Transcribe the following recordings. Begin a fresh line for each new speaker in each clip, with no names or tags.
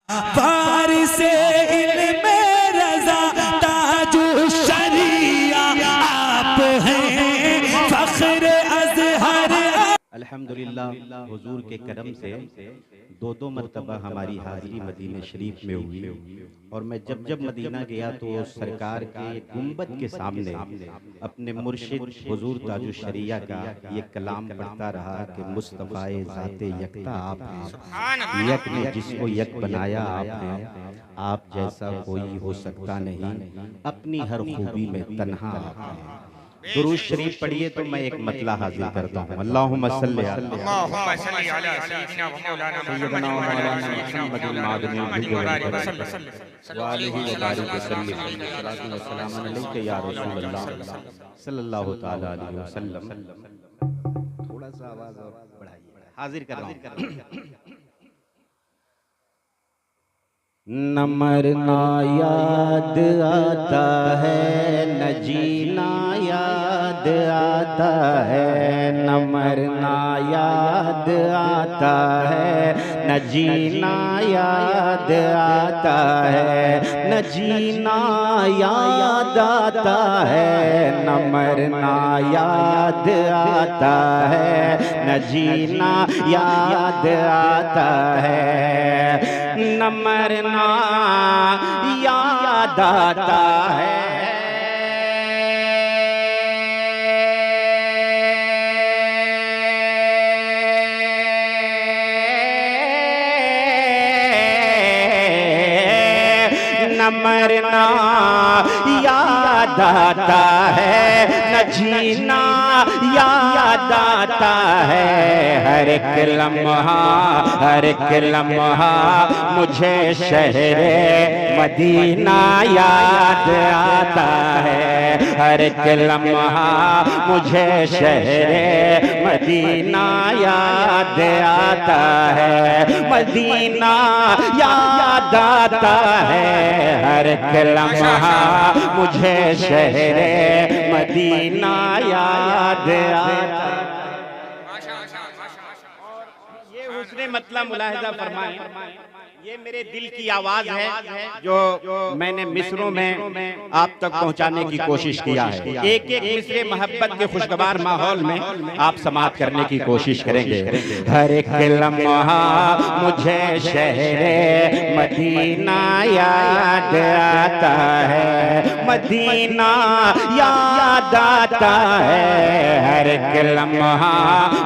वारिसे इल्मे रज़ा ताजु शरिया आप हैं फख्र अज़हर।
अल्हम्दुलिल्लाह हुजूर के करम से दो मरतबा हमारी हाज़िरी मदीने शरीफ में हुई और मैं जब मदीना गया तो सरकार के गुंबद के सामने अपने मुर्शिद हुजूर ताजु शरिया का ये कलाम पढ़ता रहा कि मुस्तफ़ाए ज़ाते यकता आप हैं, यक ने जिसको यक बनाया आप हैं, आप जैसा कोई हो सकता नहीं, अपनी हर खूबी में तन्हा आप हैं। दुरूद शरीफ पढ़िए तो मैं एक मतला हाजिर करता हूँ। अल्लाहुम्मा सल्ली अला सय्यिदिना व मौलाना मुहम्मदिन मादनी या रसूलल्लाह सल्लल्लाहु तआला अलैहि वसल्लम। थोड़ा सा आवाज और बढ़ाइए, हाजिर कर रहा हूँ। न मरना याद आता है, न जीना याद आता है, न मरना याद आता है, न जीना याद आता है, न जीना याद आता है, न मरना याद आता है, न जीना याद आता है, न मरना याद आता है। न मरना याद आता है, न जीना याद आता है, हर एक लम्हा मुझे शहरे मदीना याद आता है, हर एक लम्हा मुझे शहरे मदीना याद आता है, मदीना याद आता है, हर एक लम्हा मुझे शहरे मदीना याद आता है। ये हुस्ने मतलब मुलाहिजा फरमाएं, ये मेरे दिल की आवाज है जो मैंने मिसरों में आप तक पहुंचाने की कोशिश किया है। एक एक मिसरे मोहब्बत के खुशगवार माहौल में आप समाअत करने की कोशिश करेंगे। हर एक लम्हा मुझे शहरे मदीना याद आता है, मदीना याद आता है, हर एक लम्हा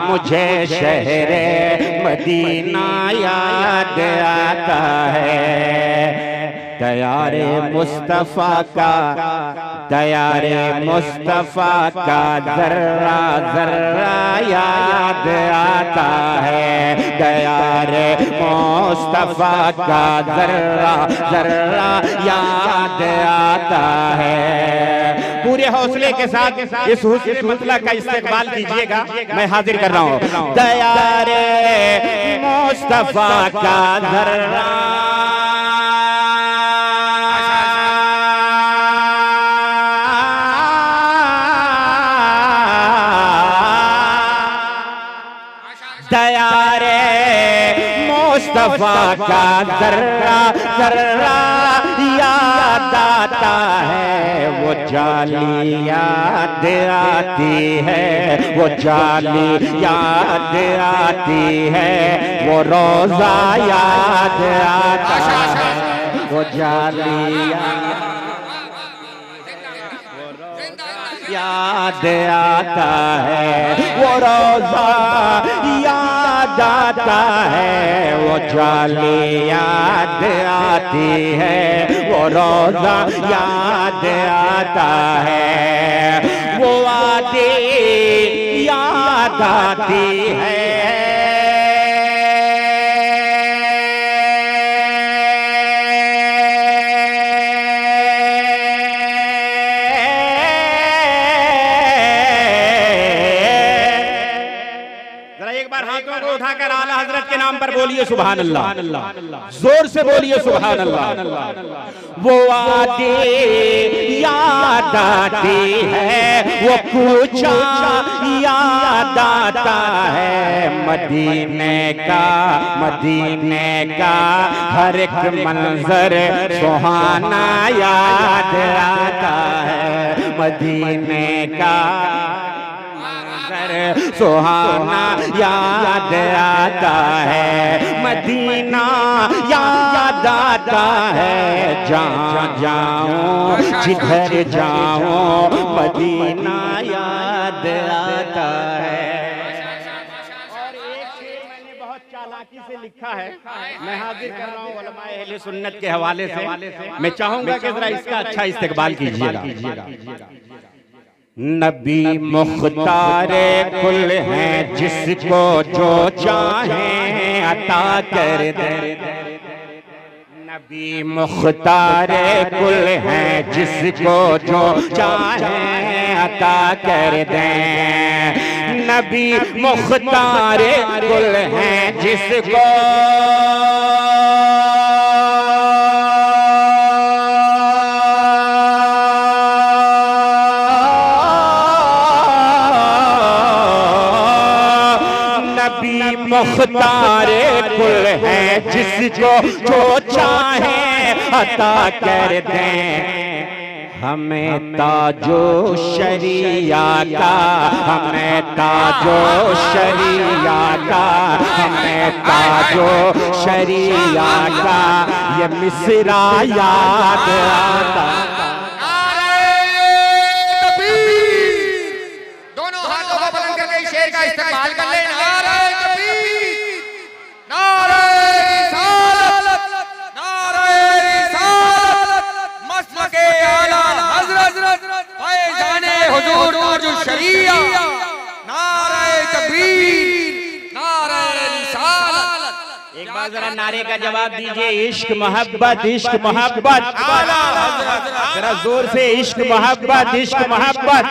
मुझे शहरे मदीना याद आता है। दयारे मुस्तफा का, दयारे मुस्तफा का जर्रा जर्रा याद आता है, दयारे मुस्तफा का जर्रा जर्रा याद आता है। पूरे हौसले के साथ इस हुस्न मतलब का इस्तेमाल कीजिएगा, मैं हाजिर कर रहा हूँ। दयारे मुस्तफा का जर्रा दयारे मुस्तफा का जर्रा जर्रा याद आता है, वो जाली याद आती है, वो जाली याद आती है, वो रोजा याद आता है, वो जाली याद आता है, वो रोजा याद आता है, वो जाली याद आती है, वो रोजा याद आता है, वो आती याद आती है। उठाकर आला हजरत के नाम पर बोलिए सुभान अल्लाह, जोर से बोलिए सुभान अल्लाह। वो वादे याद आती है, वो कूचा याद आता है, मदीने का हर एक मंजर सुहाना याद आता है, मदीने का सुहाना याद आता है, मदीना याद आता है, जहाँ जाऊं जिधर जाऊं मदीना याद आता है। और एक शेर मैंने बहुत चालाकी से लिखा है, मैं हाजिर कर रहा हूँ उलमाए अहले सुन्नत के हवाले से। मैं चाहूंगा कि जरा इसका अच्छा इस्तेकबाल कीजिएगा। नबी मुख्तारे कुल हैं, जिसको जो चाहे अता कर दे। नबी मुख्तारे कुल हैं, जिसको जो चाहे अता कर दे। नबी मुख्तारे कुल हैं, जिसको मुख्तारे कुल है, जिसको जो चाहे अता कर दें। हमें ताजो शरिया का, हमें ताजो शरिया का, हमें ताजो शरिया का ये मिसरा याद आता।
दोनों हाथों को बुलंद करके शेर का इस्तेमाल कर लेना। हुजूर ताजुल शरीया, नारे तकबीर, नारे रिसालत।
एक बार जरा नारे का जवाब दीजिए। इश्क मोहब्बत, इश्क मोहब्बत, जरा जोर से इश्क मोहब्बत, इश्क मोहब्बत।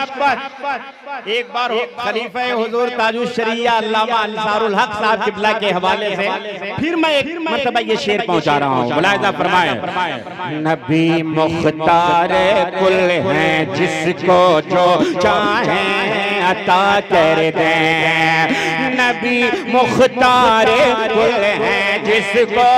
एक बार खलीफा हुजूर ताजुल शरीया अल्लामा अंसारुल हक साहब किबला के हवाले से फिर मैं एक मर्तबा ये शेर पहुंचा रहा हूँ, मुलाहिजा फरमाएं। नबी मुख्तारे कुल हैं, जिसको जो चाहे अता कर दें। नबी मुख्तारे कुल हैं, जिसको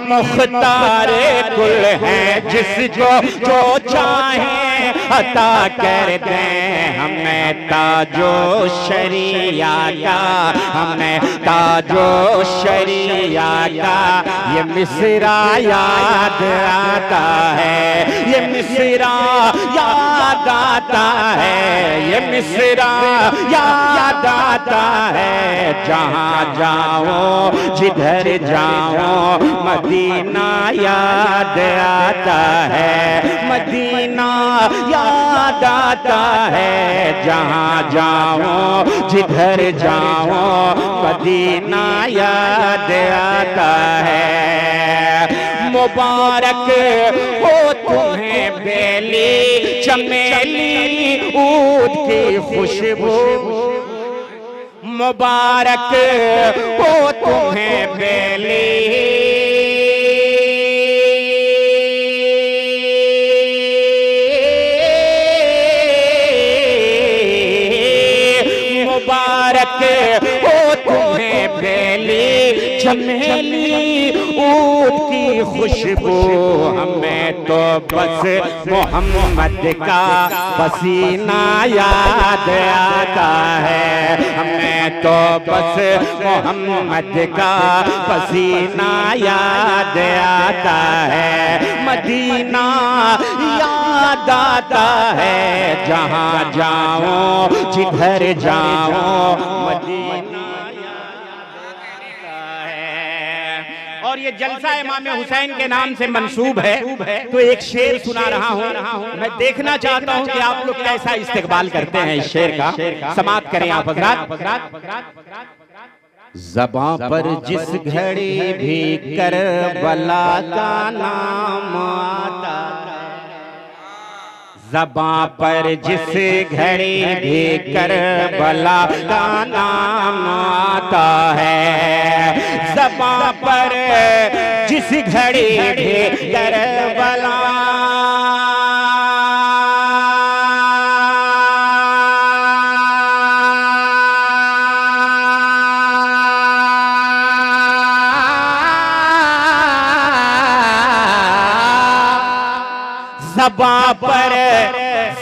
मुख्तारे कुल हैं, जिसको जो चाहे अता कर दें। हमें ताजो शरिया का, हमें ताजो शरिया का ये मिसरा याद आता है, ये मिसरा याद आता है, ये मिसरा याद आता है। जहाँ जाओ जिधर जाओ मदीना याद आता है, मदीना याद आता है। जहाँ जाओ जिधर जाओ मदीना याद आता है। मुबारक हो तुम्हें बेली चमेली ऊद की खुशबू, मुबारक हो तुम्हें बेली हो तुम्हें बेली चमेली ऊद की खुशबू। हमें तो बस मोहम्मद का पसीना याद आता है, हमें तो बस मोहम्मद का पसीना याद आता है। मदीना याद आता है, जहाँ जाओ जिधर जाओ मदीना याद आता है। और ये जलसा इमाम हुसैन के नाम से मंसूब है, तो एक शेर सुना रहा हूँ। मैं देखना चाहता हूँ कि आप लोग कैसा इस्तेकबाल करते हैं इस शेर का। समाप्त करें आप हज़रात। ज़बां पर जिस घड़ी भी करबला का नाम आता, ज़बां पर जिस घड़ी भी करबला का नाम आता है, ज़बां पर जिस घड़ी भी करबला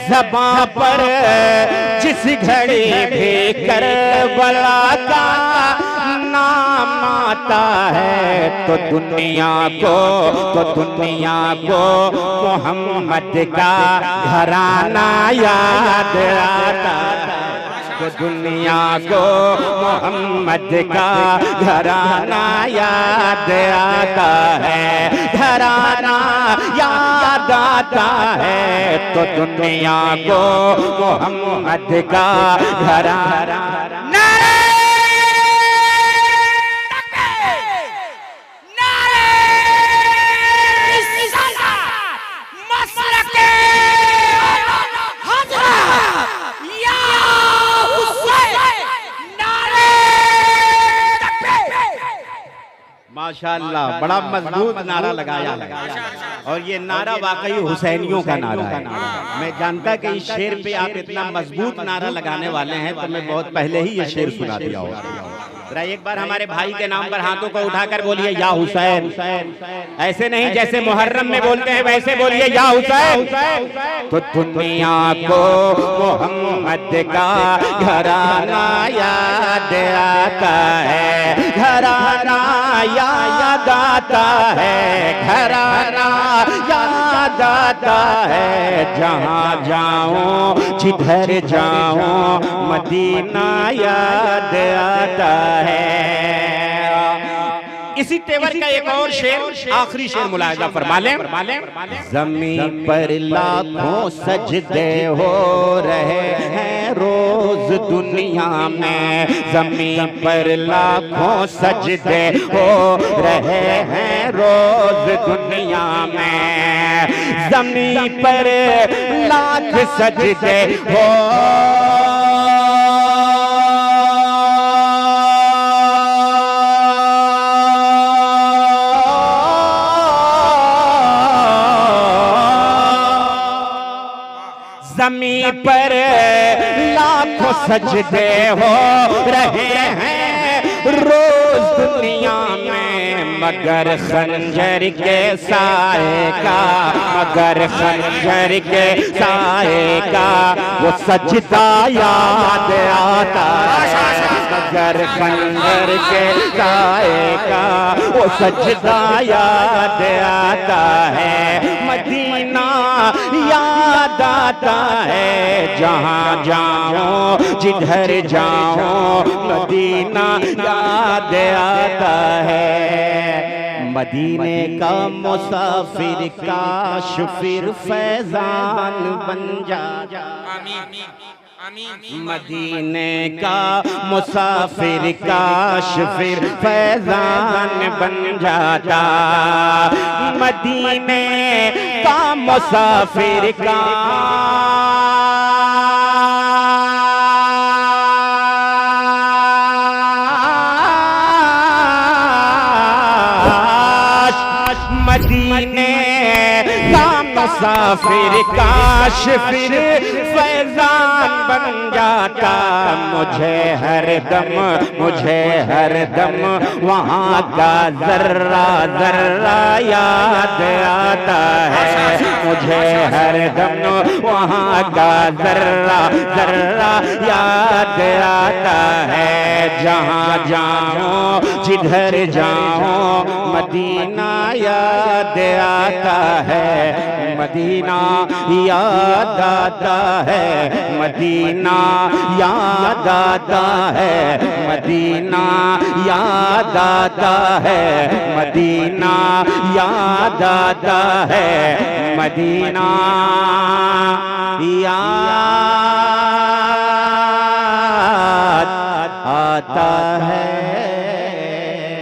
ज़बां पर जिस घड़ी भी करबला का नाम आता है, तो दुनिया को मोहम्मद का घराना याद आता है। तो दुनिया को मोहम्मद का घराना याद आता है, घराना याद आता है। तो दुनिया को मोहम्मद का घराना माशाअल्लाह, बड़ा मजबूत नारा लगाया है और ये नारा वाकई हुसैनियों का नारा है। मैं जानता कि इस शेर पे आप इतना मजबूत नारा लगाने वाले हैं, तो मैं बहुत पहले ही ये शेर सुना दिया होगा। जरा एक बार हमारे भाई के नाम पर हाथों को उठाकर बोलिए या हुसैन। ऐसे नहीं जैसे मुहर्रम में बोलते हैं, वैसे बोलिए या हुसैन। तो दुनिया को मोहम्मद का घराना याद आता है, घराना याद आता है, घराना याद आता है। जहाँ जाऊं जिधर जाऊं मदीना याद आता है। इसी तेवर का एक और शेर, आखिरी शेर मुलाहिजा फरमा लें। ज़मीन पर लाखों सजदे हो रहे हैं रोज दुनिया में, ज़मीन पर लाखों सजदे हो रहे हैं रोज दुनिया में, ज़मीन पर लाख सजदे हो ज़मीं पर लाखों सजदे हो रहे हैं रोज दुनिया में, मगर खंजर के साए का, मगर खंजर के साए का वो सजदा याद आता है, मगर खंजर के साए का वो सजदा याद आता है। मदीना याद आता है, जहाँ जाऊं जिधर जाऊं मदीना याद आता है। मदीने का मुसाफिर काश फिर फैजान बन जा, मदीने का मुसाफिर काश फिर फैजान बन जाता, मदीने का मुसाफिर का मदीने का मुसाफिर काश फिर फैजान बन जाता, मुझे हर दम वहाँ का जर्रा जर्रा याद आता है, मुझे हर दम वहाँ का जर्रा जर्रा याद आता है। जहाँ जाऊँ जिधर जाऊँ मदीना याद आता है, मदीना याद आता है, मदीना याद आता है, मदीना याद आता है, मदीना याद आता है, मदीना याद